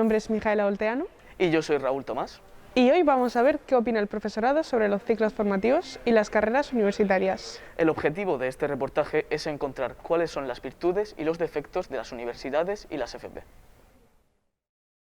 nombre es Mijaela Olteanu. Y yo soy Raúl Tomás. Y hoy vamos a ver qué opina el profesorado sobre los ciclos formativos y las carreras universitarias. El objetivo de este reportaje es encontrar cuáles son las virtudes y los defectos de las universidades y las FP.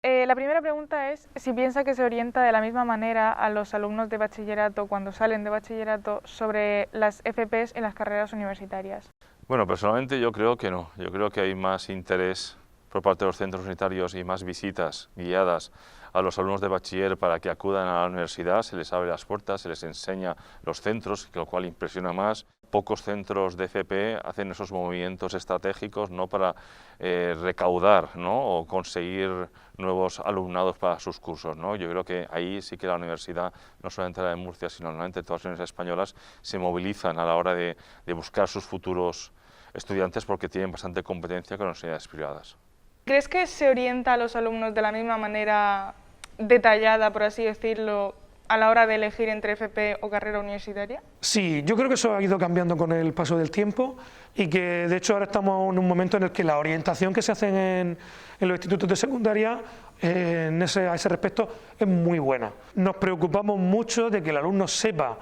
La primera pregunta es si piensa que se orienta de la misma manera a los alumnos de bachillerato cuando salen de bachillerato sobre las FPs en las carreras universitarias. Bueno, personalmente yo creo que no. Yo creo que hay más interés por parte de los centros universitarios y más visitas guiadas a los alumnos de bachiller para que acudan a la universidad, se les abre las puertas, se les enseña los centros, lo cual impresiona más. Pocos centros de FP hacen esos movimientos estratégicos, ¿no?, para recaudar, ¿no?, o conseguir nuevos alumnados para sus cursos, ¿no? Yo creo que ahí sí que la universidad, no solamente la de Murcia, sino normalmente todas las universidades españolas, se movilizan a la hora de buscar sus futuros estudiantes porque tienen bastante competencia con las universidades privadas. ¿Crees que se orienta a los alumnos de la misma manera detallada, por así decirlo, a la hora de elegir entre FP o carrera universitaria? Sí, yo creo que eso ha ido cambiando con el paso del tiempo y que de hecho ahora estamos en un momento en el que la orientación que se hace en los institutos de secundaria a ese respecto es muy buena. Nos preocupamos mucho de que el alumno sepa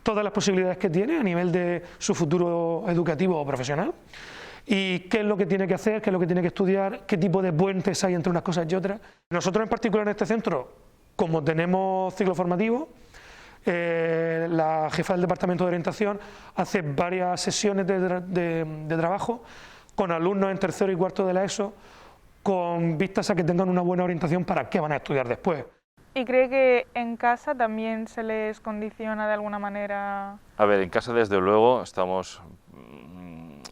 todas las posibilidades que tiene a nivel de su futuro educativo o profesional y qué es lo que tiene que hacer, qué es lo que tiene que estudiar, qué tipo de puentes hay entre unas cosas y otras. Nosotros en particular en este centro, como tenemos ciclo formativo, la jefa del departamento de orientación hace varias sesiones de trabajo con alumnos en tercero y cuarto de la ESO con vistas a que tengan una buena orientación para qué van a estudiar después. ¿Y cree que en casa también se les condiciona de alguna manera? A ver, en casa desde luego estamos...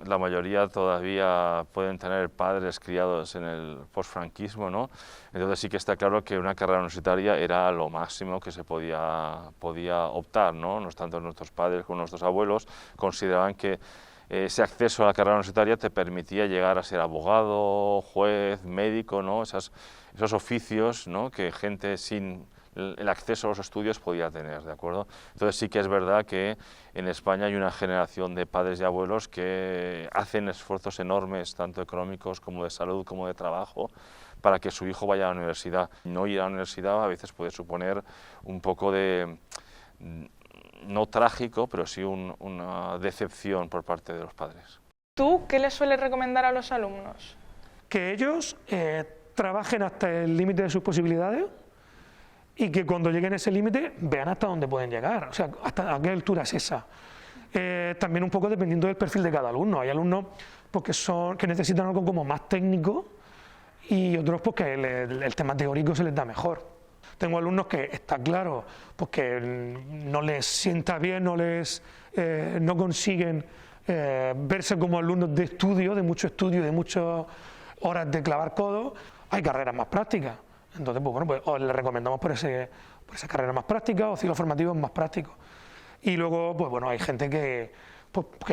La mayoría todavía pueden tener padres criados en el posfranquismo, ¿no? Entonces sí que está claro que una carrera universitaria era lo máximo que se podía optar, ¿no? No tanto nuestros padres como nuestros abuelos consideraban que ese acceso a la carrera universitaria te permitía llegar a ser abogado, juez, médico, ¿no? Esos oficios, ¿no?, que gente sin el acceso a los estudios podía tener, ¿de acuerdo? Entonces sí que es verdad que en España hay una generación de padres y abuelos que hacen esfuerzos enormes, tanto económicos como de salud, como de trabajo, para que su hijo vaya a la universidad. No ir a la universidad a veces puede suponer un poco de, no trágico, pero sí una decepción por parte de los padres. ¿Tú qué les sueles recomendar a los alumnos? Que ellos trabajen hasta el límite de sus posibilidades y que cuando lleguen a ese límite vean hasta dónde pueden llegar, o sea, hasta a qué altura es esa. También un poco dependiendo del perfil de cada alumno. Hay alumnos pues, que necesitan algo como más técnico y otros pues, que el tema teórico se les da mejor. Tengo alumnos que está claro pues, que no les sienta bien, no consiguen verse como alumnos de estudio, de mucho estudio, de muchas horas de clavar codos. Hay carreras más prácticas. Entonces, pues bueno, pues os le recomendamos por esa carrera más práctica o ciclos formativos más prácticos. Y luego, pues bueno, hay gente que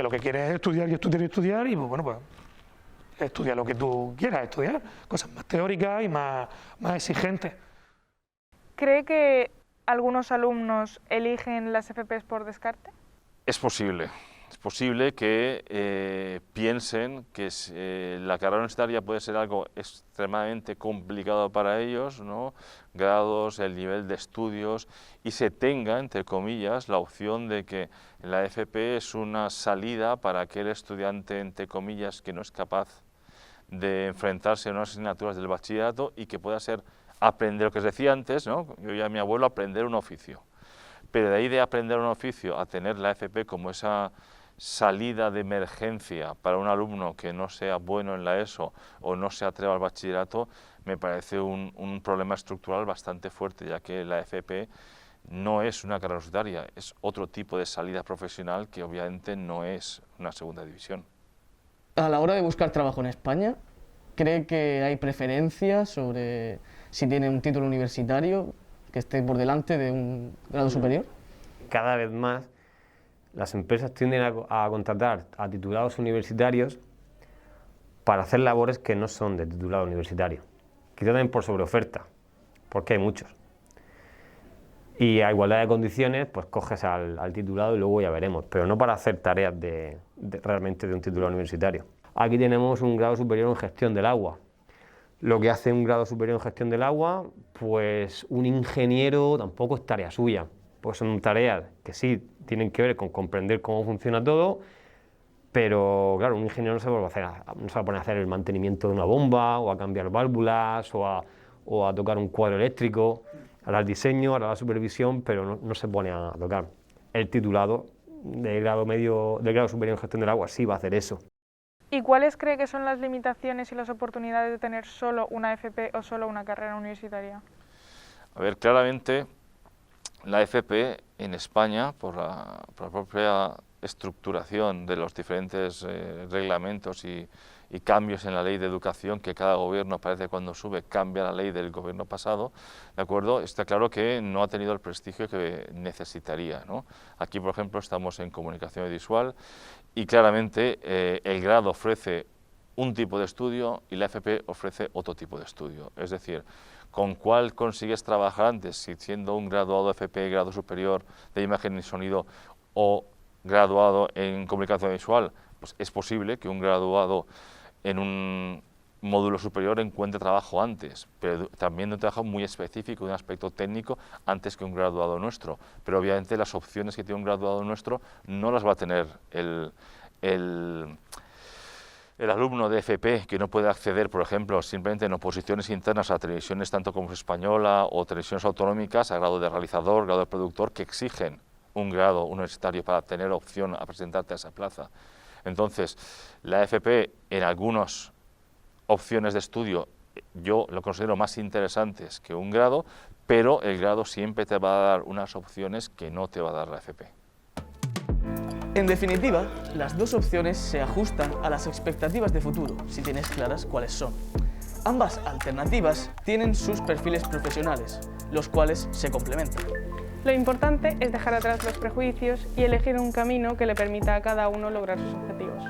lo que quiere es estudiar y estudiar y estudiar y pues bueno, pues estudia lo que tú quieras estudiar, cosas más teóricas y más exigentes. ¿Cree que algunos alumnos eligen las FPs por descarte? Es posible. Es posible que piensen que la carrera universitaria puede ser algo extremadamente complicado para ellos, ¿no?, grados, el nivel de estudios, y se tenga, entre comillas, la opción de que la FP es una salida para aquel estudiante, entre comillas, que no es capaz de enfrentarse a unas asignaturas del bachillerato y que pueda ser aprender, lo que os decía antes, ¿no?, yo y a mi abuelo, aprender un oficio. Pero de ahí de aprender un oficio a tener la FP como esa salida de emergencia para un alumno que no sea bueno en la ESO o no se atreva al bachillerato, me parece un problema estructural bastante fuerte, ya que la FP no es una carrera universitaria, es otro tipo de salida profesional que obviamente no es una segunda división. A la hora de buscar trabajo en España, ¿cree que hay preferencias sobre si tiene un título universitario que esté por delante de un grado superior? Cada vez más las empresas tienden a contratar a titulados universitarios para hacer labores que no son de titulado universitario. Quizá también por sobreoferta, porque hay muchos. Y a igualdad de condiciones, pues coges al titulado y luego ya veremos, pero no para hacer tareas realmente de un titulado universitario. Aquí tenemos un grado superior en gestión del agua, lo que hace un grado superior en gestión del agua, pues un ingeniero tampoco es tarea suya, pues son tareas que sí tienen que ver con comprender cómo funciona todo, pero claro, un ingeniero no se va a poner a hacer el mantenimiento de una bomba, o a cambiar válvulas, o a tocar un cuadro eléctrico. Hará el diseño, hará la supervisión, pero no se pone a tocar. El titulado del grado superior en gestión del agua sí va a hacer eso. ¿Y cuáles cree que son las limitaciones y las oportunidades de tener solo una FP o solo una carrera universitaria? A ver, claramente la FP en España, por la propia estructuración de los diferentes reglamentos y cambios en la ley de educación, que cada gobierno parece cuando sube cambia la ley del gobierno pasado, ¿de acuerdo? Está claro que no ha tenido el prestigio que necesitaría, ¿no? Aquí, por ejemplo, estamos en comunicación visual y claramente el grado ofrece un tipo de estudio y la FP ofrece otro tipo de estudio. Es decir, ¿con cuál consigues trabajar antes? Si siendo un graduado de FP, grado superior de imagen y sonido, o graduado en comunicación visual, pues es posible que un graduado en un módulo superior encuentre trabajo antes, pero también un trabajo muy específico, de un aspecto técnico, antes que un graduado nuestro. Pero obviamente las opciones que tiene un graduado nuestro no las va a tener el alumno de FP, que no puede acceder, por ejemplo, simplemente en oposiciones internas a televisiones tanto como española o televisiones autonómicas, a grado de realizador, grado de productor, que exigen un grado universitario para tener opción a presentarte a esa plaza. Entonces, la FP en algunas opciones de estudio yo lo considero más interesantes que un grado, pero el grado siempre te va a dar unas opciones que no te va a dar la FP. En definitiva, las dos opciones se ajustan a las expectativas de futuro, si tienes claras cuáles son. Ambas alternativas tienen sus perfiles profesionales, los cuales se complementan. Lo importante es dejar atrás los prejuicios y elegir un camino que le permita a cada uno lograr sus objetivos.